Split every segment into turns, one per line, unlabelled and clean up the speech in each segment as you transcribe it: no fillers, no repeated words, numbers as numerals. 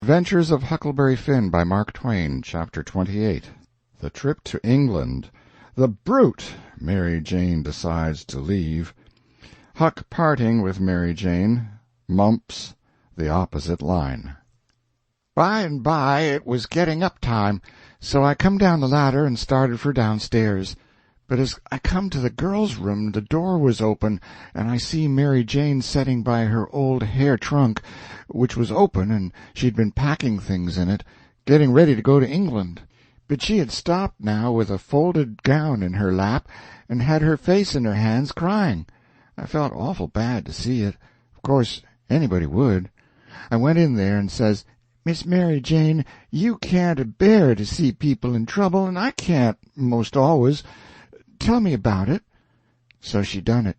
Adventures of Huckleberry Finn by Mark Twain, Chapter 28. The Trip to England. The Brute! Mary Jane decides to leave. Huck parting with Mary Jane. Mumps. The opposite line. By and by it was getting up time, so I come down the ladder and started for downstairs. But as I come to the girls' room, the door was open, and I see Mary Jane setting by her old hair trunk, which was open, and she'd been packing things in it, getting ready to go to England. But she had stopped now with a folded gown in her lap, and had her face in her hands, crying. I felt awful bad to see it. Of course, anybody would. I went in there and says, "Miss Mary Jane, you can't bear to see people in trouble, and I can't, most always. Tell me about it." So she done it,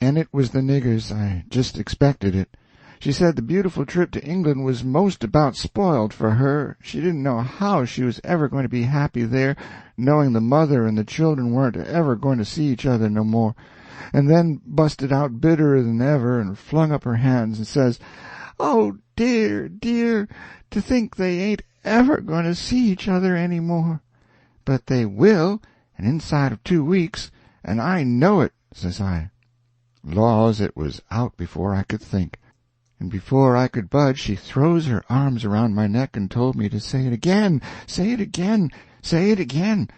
and it was the niggers. I just expected it. She said the beautiful trip to England was most about spoiled for her. She didn't know how she was ever going to be happy there, knowing the mother and the children weren't ever going to see each other no more, and then busted out bitterer than ever and flung up her hands and says, "Oh, dear, dear, to think they ain't ever going to see each other any more." "But they will, and inside of 2 weeks, and I know it," says I. Laws, it was out before I could think. And before I could budge, she throws her arms around my neck and told me to say it again, say it again, say it again.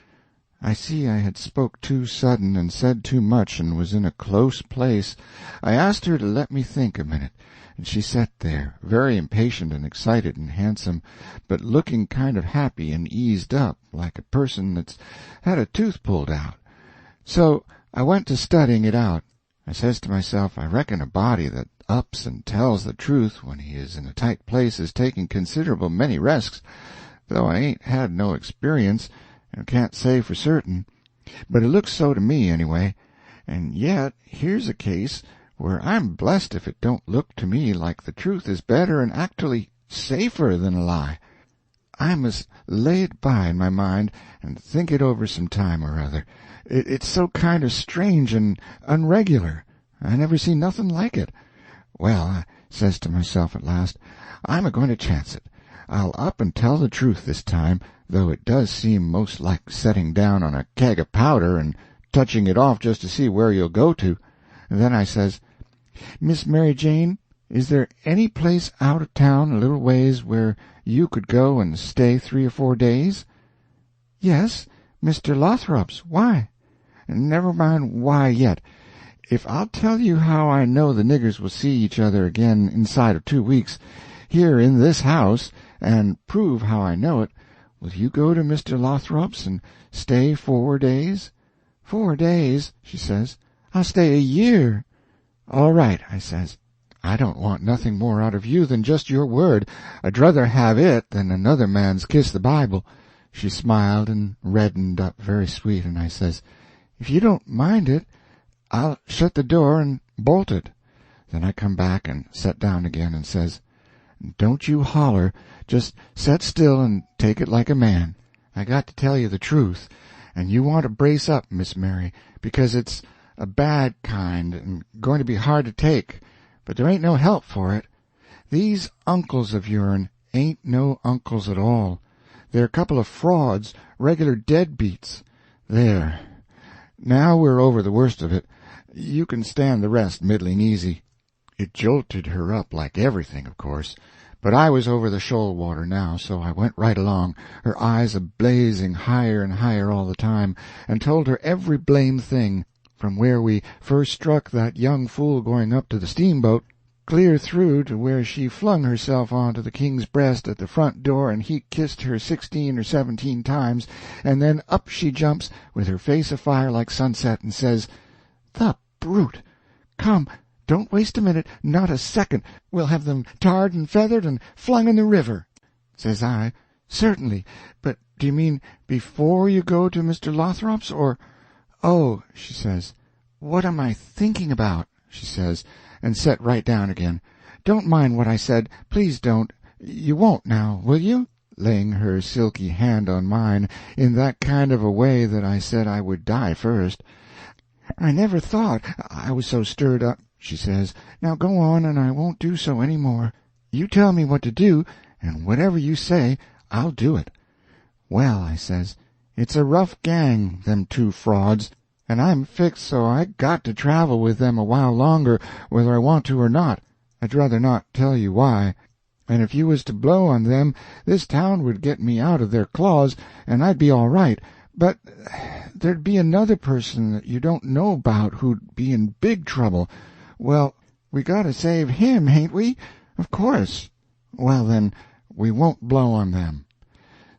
I see I had spoke too sudden and said too much and was in a close place. I asked her to let me think a minute, and she sat there, very impatient and excited and handsome, but looking kind of happy and eased up, like a person that's had a tooth pulled out. So I went to studying it out. I says to myself, I reckon a body that ups and tells the truth when he is in a tight place is taking considerable many risks, though I ain't had no experience and can't say for certain. But it looks so to me, anyway. And yet here's a case where I'm blessed if it don't look to me like the truth is better and actually safer than a lie. I must lay it by in my mind and think it over some time or other. It's so kind of strange and unregular. I never seen nothing like it. Well, I says to myself at last, I'm a-going to chance it. I'll up and tell the truth this time, though it does seem most like setting down on a keg of powder and touching it off just to see where you'll go to. And then I says, "Miss Mary Jane, is there any place out of town a little ways where you could go and stay 3 or 4 days?" "Yes, Mr. Lothrop's. Why?" "Never mind why yet. If I'll tell you how I know the niggers will see each other again inside of 2 weeks, here in this house, and prove how I know it, will you go to Mr. Lothrop's and stay 4 days?" "4 days," she says. "I'll stay a year." "All right," I says. "I don't want nothing more out of you than just your word. I'd rather have it than another man's kiss the Bible." She smiled and reddened up very sweet, and I says, "If you don't mind it, I'll shut the door and bolt it." Then I come back and set down again and says, "Don't you holler. Just set still and take it like a man. I got to tell you the truth, and you want to brace up, Miss Mary, because it's a bad kind and going to be hard to take, but there ain't no help for it. These uncles of yourn ain't no uncles at all. They're a couple of frauds, regular dead-beats. There. Now we're over the worst of it. You can stand the rest middling easy." It jolted her up like everything, of course, but I was over the shoal water now, so I went right along, her eyes a-blazing higher and higher all the time, and told her every blame thing, from where we first struck that young fool going up to the steamboat, clear through to where she flung herself onto the king's breast at the front door and he kissed her 16 or 17 times, and then up she jumps with her face afire like sunset and says, "The brute! Come, don't waste a minute, not a second. We'll have them tarred and feathered and flung in the river." Says I, "Certainly, but do you mean before you go to Mr. Lothrop's, or—" "Oh," she says, "what am I thinking about?" she says, and set right down again. "Don't mind what I said, please don't. You won't now, will you?" laying her silky hand on mine in that kind of a way that I said I would die first. "I never thought I was so stirred up," she says. "Now go on, and I won't do so any more. You tell me what to do,
and whatever you say, I'll do it." "Well," I says, "it's a rough gang, them two frauds, and I'm fixed so I got to travel with them a while longer, whether I want to or not. I'd rather not tell you why. And if you was to blow on them, this town would get me out of their claws, and I'd be all right. But there'd be another person that you don't know about who'd be in big trouble. Well, we got to save him, hain't we? Of course. Well, then, we won't blow on them."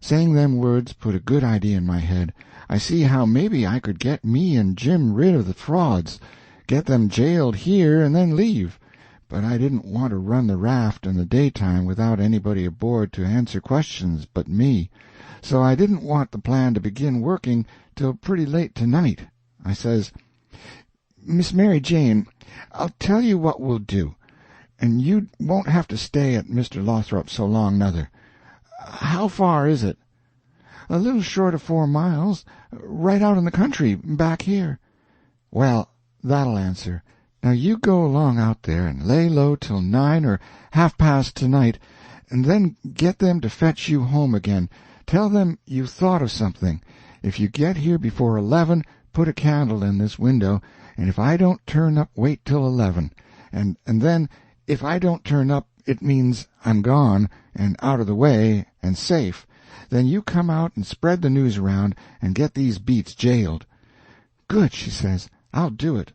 Saying them words put a good idea in my head. I see how maybe I could get me and Jim rid of the frauds, get them jailed here, and then leave. But I didn't want to run the raft in the daytime without anybody aboard to answer questions but me, so I didn't want the plan to begin working till pretty late tonight. I says, "Miss Mary Jane, I'll tell you what we'll do, and you won't have to stay at Mr. Lothrop's so long, nother. How far is it?" "A little short of 4 miles, right out in the country, back here." "Well, that'll answer. Now you go along out there and lay low till 9 or half-past tonight, and then get them to fetch you home again. Tell them you've thought of something. If you get here before 11, put a candle in this window, and if I don't turn up, wait till 11. And then, if I don't turn up, it means I'm gone, and out of the way, and safe. Then you come out and spread the news around, and get these beats jailed." "Good," she says, "I'll do it.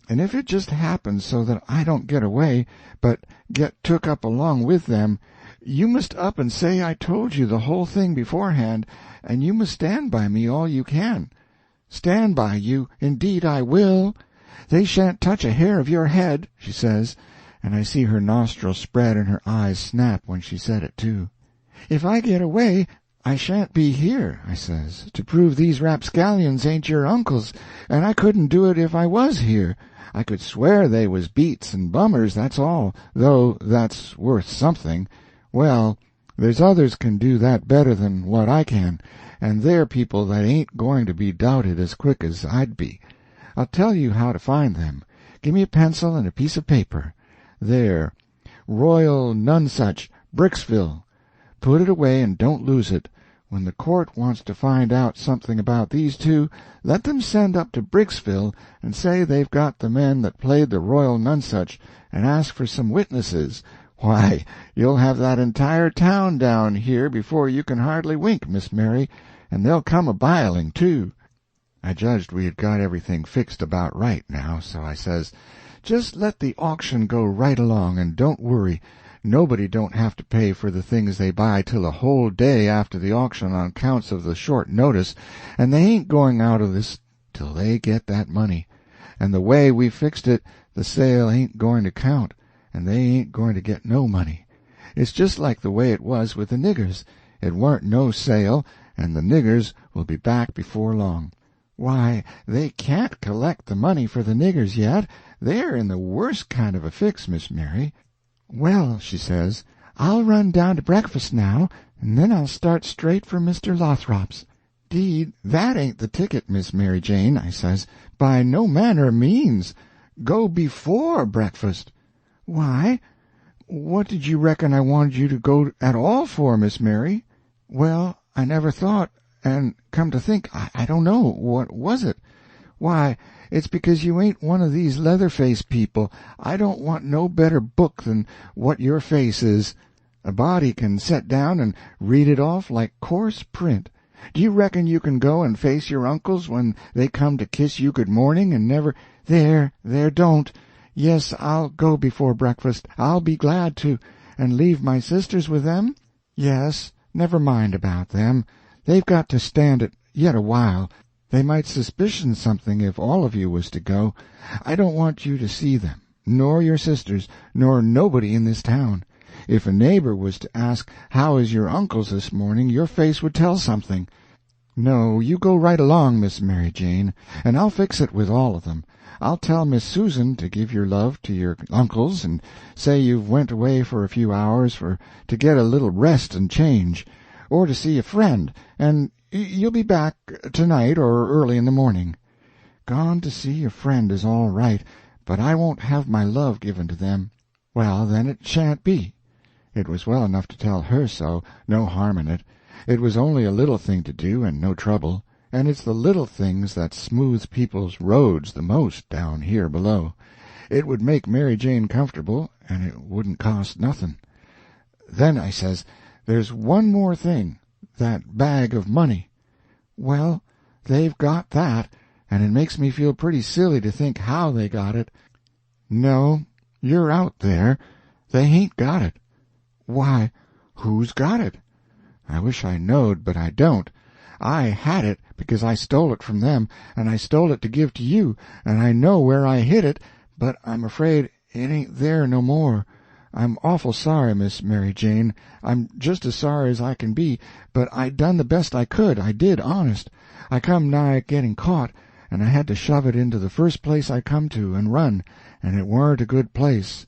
And if it just happens so that I don't get away, but get took up along with them, you must up and say I told you the whole thing beforehand, and you must stand by me all you can." "Stand by you? Indeed I will. They shan't touch a hair of your head," she says, and I see her nostrils spread and her eyes snap when she said it, too. "If I get away, I shan't be here," I says, "to prove these rapscallions ain't your uncles, and I couldn't do it if I was here. I could swear they was beats and bummers, that's all, though that's worth something. Well, there's others can do that better than what I can, and they're people that ain't going to be doubted as quick as I'd be. I'll tell you how to find them. Give me a pencil and a piece of paper. There, Royal Nonesuch, Bricksville. Put it away and don't lose it. When the court wants to find out something about these two, let them send up to Bricksville and say they've got the men that played the Royal Nonesuch, and ask for some witnesses. Why, you'll have that entire town down here before you can hardly wink, Miss Mary, and they'll come a-biling, too." I judged we had got everything fixed about right now, so I says, "Just let the auction go right along, and don't worry. Nobody don't have to pay for the things they buy till a whole day after the auction on counts of the short notice, and they ain't going out of this till they get that money. And the way we fixed it, the sale ain't going to count, and they ain't going to get no money. It's just like the way it was with the niggers. It warn't no sale, and the niggers will be back before long." "Why, they can't collect the money for the niggers yet. They're in the worst kind of a fix, Miss Mary." "Well," she says, "I'll run down to breakfast now, and then I'll start straight for Mr. Lothrop's." "'Deed, that ain't the ticket, Miss Mary Jane," I says, "by no manner of means. Go before breakfast." "Why, what did you reckon I wanted you to go at all for, Miss Mary?" "Well, I never thought, and come to think, I don't know. What was it?" "Why, it's because you ain't one of these Leatherface people. I don't want no better book than what your face is. A body can set down and read it off like coarse print. Do you reckon you can go and face your uncles when they come to kiss you good morning and never— There, don't. Yes, I'll go before breakfast. I'll be glad to. And leave my sisters with them? Yes, never mind about them. They've got to stand it yet a while. They might suspicion something if all of you was to go. I don't want you to see them, nor your sisters, nor nobody in this town. If a neighbor was to ask, "How is your uncles this morning?" your face would tell something. No, you go right along, Miss Mary Jane, and I'll fix it with all of them. I'll tell Miss Susan to give your love to your uncles, and say you've went away for a few hours to get a little rest and change, or to see a friend, and you'll be back tonight or early in the morning. Gone to see a friend is all right, but I won't have my love given to them. Well, then it shan't be. It was well enough to tell her so, no harm in it. It was only a little thing to do, and no trouble, and it's the little things that smooth people's roads the most down here below. It would make Mary Jane comfortable, and it wouldn't cost nothing. Then I says, there's one more thing, that bag of money. Well, they've got that, and it makes me feel pretty silly to think how they got it. No, you're out there. They hain't got it. Why, who's got it? I wish I knowed, but I don't. I had it because I stole it from them, and I stole it to give to you, and I know where I hid it, but I'm afraid it ain't there no more. I'm awful sorry, Miss Mary Jane. I'm just as sorry as I can be, but I done the best I could, I did, honest. I come nigh getting caught, and I had to shove it into the first place I come to and run, and it warn't a good place.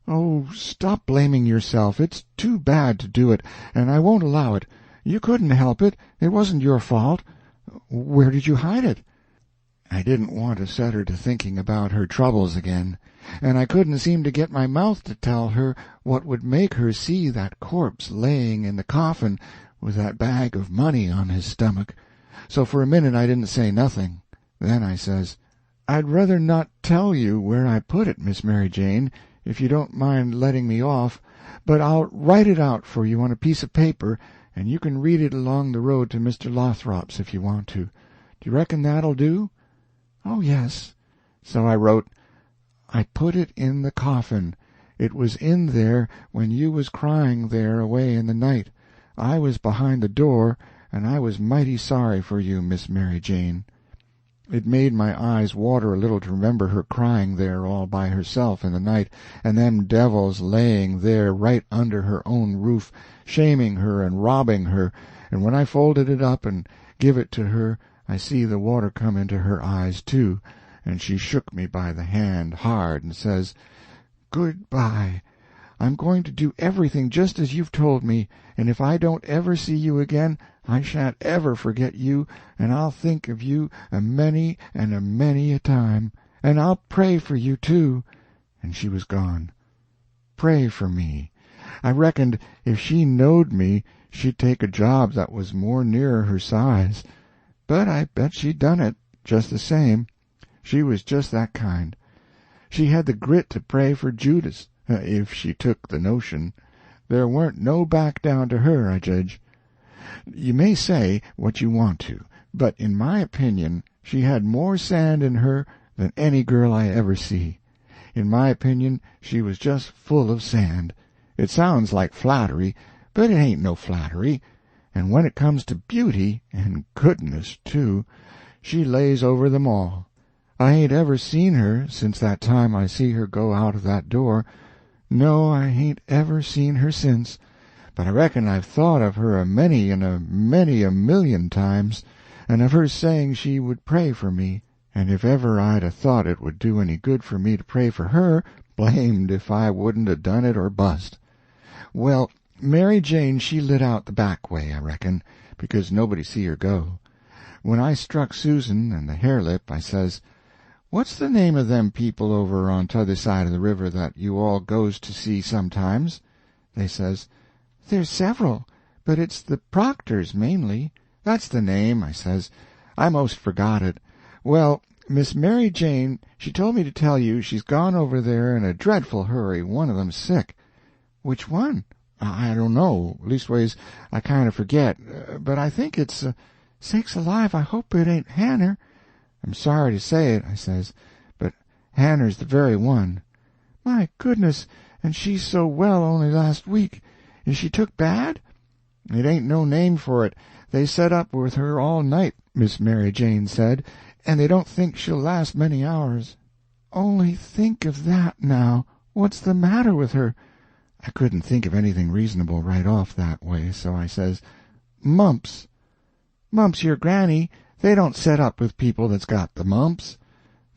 Oh, stop blaming yourself. It's too bad to do it, and I won't allow it. You couldn't help it. It wasn't your fault. Where did you hide it? I didn't want to set her to thinking about her troubles again, and I couldn't seem to get my mouth to tell her what would make her see that corpse laying in the coffin with that bag of money on his stomach. So for a minute I didn't say nothing. Then I says, I'd rather not tell you where I put it, Miss Mary Jane, if you don't mind letting me off, but I'll write it out for you on a piece of paper, and you can read it along the road to Mr. Lothrop's if you want to. Do you reckon that'll do? Oh, yes. So I wrote, I put it in the coffin. It was in there when you was crying there away in the night. I was behind the door, and I was mighty sorry for you, Miss Mary Jane. It made my eyes water a little to remember her crying there all by herself in the night, and them devils laying there right under her own roof, shaming her and robbing her, and when I folded it up and give it to her, I see the water come into her eyes, too, and she shook me by the hand hard and says, Good-bye. I'm going to do everything just as you've told me, and if I don't ever see you again, I shan't ever forget you, and I'll think of you a many and a many a time, and I'll pray for you, too. And she was gone. Pray for me. I reckoned if she knowed me, she'd take a job that was more nearer her size. But I bet she done it, just the same. She was just that kind. She had the grit to pray for Judas, if she took the notion. There weren't no back down to her, I judge. You may say what you want to, but in my opinion she had more sand in her than any girl I ever see. In my opinion she was just full of sand. It sounds like flattery, but it ain't no flattery. And when it comes to beauty, and goodness, too, she lays over them all. I ain't ever seen her since that time I see her go out of that door. No, I ain't ever seen her since, but I reckon I've thought of her a many and a many a million times, and of her saying she would pray for me, and if ever I'd a thought it would do any good for me to pray for her, blamed if I wouldn't a done it or bust. Well, Mary Jane she lit out the back way, I reckon, because nobody see her go. When I struck Susan and the hare-lip, I says, What's the name of them people over on t'other side of the river that you all goes to see sometimes? They says, There's several, but it's the Proctors mainly. That's the name, I says. I most forgot it. Well, Miss Mary Jane, she told me to tell you she's gone over there in a dreadful hurry. One of them's sick. Which one? I don't know. Leastways, I kind of forget. But I think it's, sakes alive, I hope it ain't Hanner. I'm sorry to say it, I says, but Hanner's the very one. My goodness, and she's so well only last week. Is she took bad? It ain't no name for it. They set up with her all night, Miss Mary Jane said, and they don't think she'll last many hours. Only think of that, now. What's the matter with her? I couldn't think of anything reasonable right off that way, so I says, Mumps. Mumps, your granny. They don't set up with people that's got the mumps.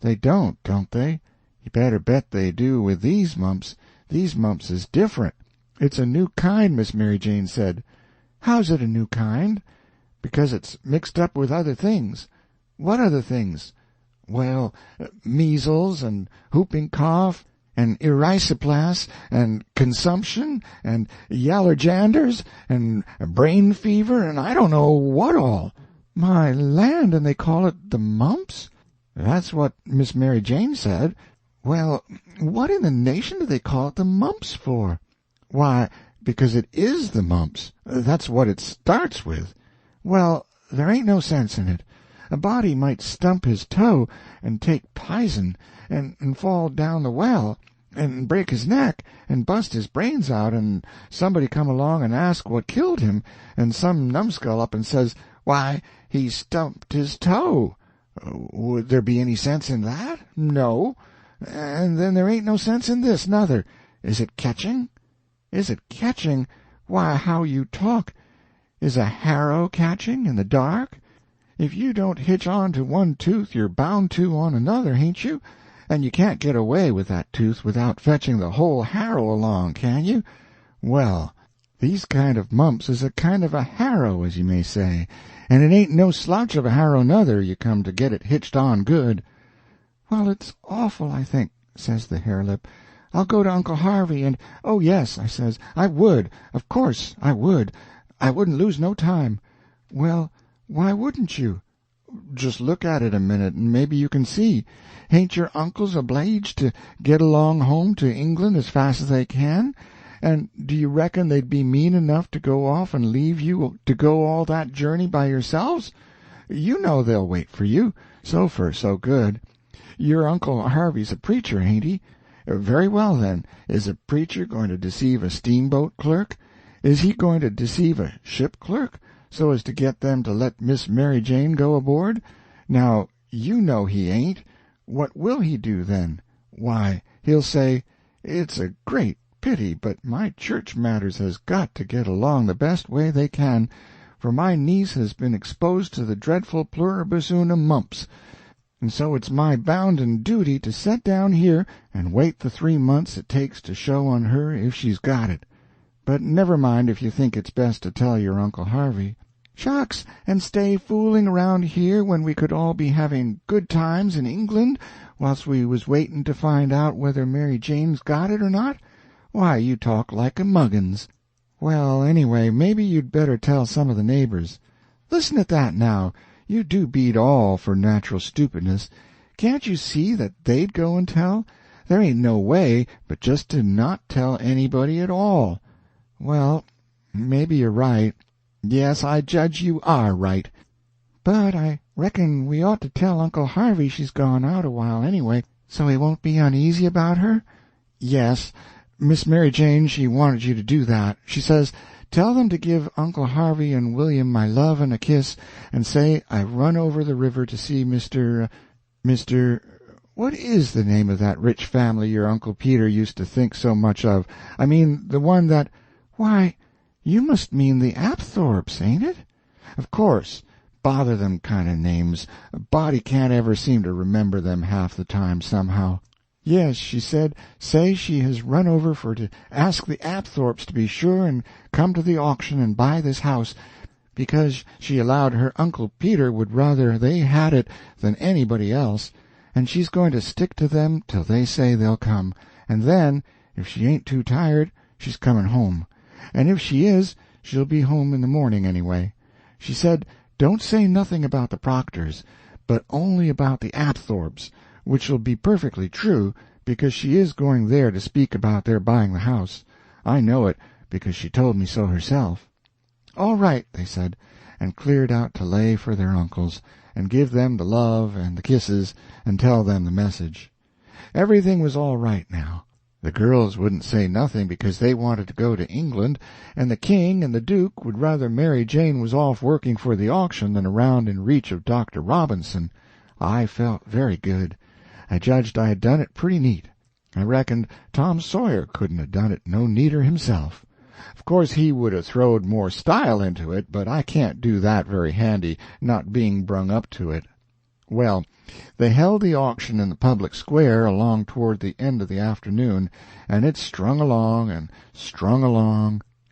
They don't they? You better bet they do with these mumps. These mumps is different. It's a new kind, Miss Mary Jane said. How's it a new kind? Because it's mixed up with other things. What other things? Well, measles and whooping cough. and erysipelas, and consumption, and yaller janders, and brain fever, and I don't know what all. My land, and they call it the mumps? That's what Miss Mary Jane said. Well, what in the nation do they call it the mumps for? Why, because it is the mumps. That's what it starts with. Well, there ain't no sense in it. A body might stump his toe and take pison and fall down the well and break his neck and bust his brains out, and somebody come along and ask what killed him, and some numbskull up and says, why, he stumped his toe. Would there be any sense in that? No. And then there ain't no sense in this, nother. Is it catching? Is it catching? Why, how you talk. Is a harrow catching in the dark? If you don't hitch on to one tooth, you're bound to on another, ain't you? And you can't get away with that tooth without fetching the whole harrow along, can you? Well, these kind of mumps is a kind of a harrow, as you may say, and it ain't no slouch of a harrow nother, you come to get it hitched on good. Well, it's awful, I think, says the hare-lip. I'll go to Uncle Harvey, and, oh, yes, I says, I would, of course I would. I wouldn't lose no time. Well, why wouldn't you? Just look at it a minute, and maybe you can see. Hain't your uncles obliged to get along home to England as fast as they can? And do you reckon they'd be mean enough to go off and leave you to go all that journey by yourselves? You know they'll wait for you. So far, so good. Your Uncle Harvey's a preacher, ain't he? Very well, then. Is a preacher going to deceive a steamboat clerk? Is he going to deceive a ship clerk, so as to get them to let Miss Mary Jane go aboard? Now, you know he ain't. What will he do, then? Why, he'll say, it's a great pity, but my church matters has got to get along the best way they can, for my niece has been exposed to the dreadful pluribus unum mumps, and so it's my bounden duty to set down here and wait the 3 months it takes to show on her if she's got it. But never mind if you think it's best to tell your Uncle Harvey. Shucks, and stay fooling around here when we could all be having good times in England whilst we was waiting to find out whether Mary Jane's got it or not? Why, you talk like a muggins. Well, anyway, maybe you'd better tell some of the neighbors. Listen at that, now. You do beat all for natural stupidness. Can't you see that they'd go and tell? There ain't no way but just to not tell anybody at all. Well, maybe you're right. Yes, I judge you are right. But I reckon we ought to tell Uncle Harvey she's gone out a while anyway, so he won't be uneasy about her? Yes, Miss Mary Jane, she wanted you to do that. She says, tell them to give Uncle Harvey and William my love and a kiss, and say I've run over the river to see Mr. What is the name of that rich family your Uncle Peter used to think so much of? I mean, the one that... Why, you must mean the Apthorps, ain't it? Of course. Bother them kind of names. A body can't ever seem to remember them half the time, somehow. Yes, she said, say she has run over for to ask the Apthorps to be sure and come to the auction and buy this house, because she allowed her Uncle Peter would rather they had it than anybody else, and she's going to stick to them till they say they'll come, and then, if she ain't too tired, she's coming home. And if she is, she'll be home in the morning anyway. She said, don't say nothing about the Proctors, but only about the Apthorps, which'll be perfectly true, because she is going there to speak about their buying the house. I know it, because she told me so herself. All right, they said, and cleared out to lay for their uncles, and give them the love and the kisses, and tell them the message. Everything was all right now. The girls wouldn't say nothing because they wanted to go to England, and the king and the duke would rather Mary Jane was off working for the auction than around in reach of Dr. Robinson. I felt very good. I judged I had done it pretty neat. I reckoned Tom Sawyer couldn't have done it no neater himself. Of course he would have throwed more style into it, but I can't do that very handy, not being brung up to it. Well, they held the auction in the public square along toward the end of the afternoon, and it strung along, and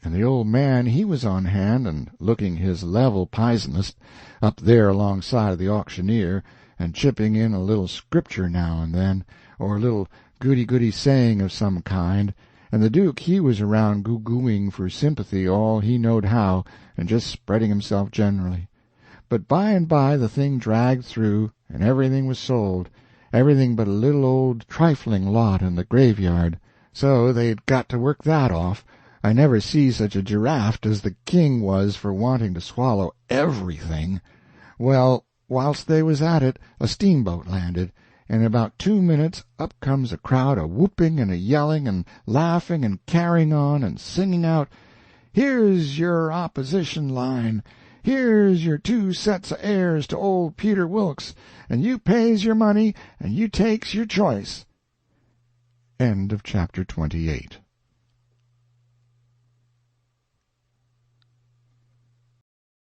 the old man he was on hand and looking his level pisonest, up there alongside of the auctioneer, and chipping in a little scripture now and then, or a little goody-goody saying of some kind, and the Duke he was around goo-gooing for sympathy all he knowed how, and just spreading himself generally. But by and by the thing dragged through, and everything was sold, everything but a little old trifling lot in the graveyard. So they'd got to work that off. I never see such a giraffe as the king was for wanting to swallow everything. Well, whilst they was at it, a steamboat landed, and in about 2 minutes up comes a crowd a-whooping and a-yelling and laughing and carrying on and singing out, "Here's your opposition line! Here's your 2 sets of heirs to old Peter Wilkes, and you pays your money and you takes your choice." End of chapter 28.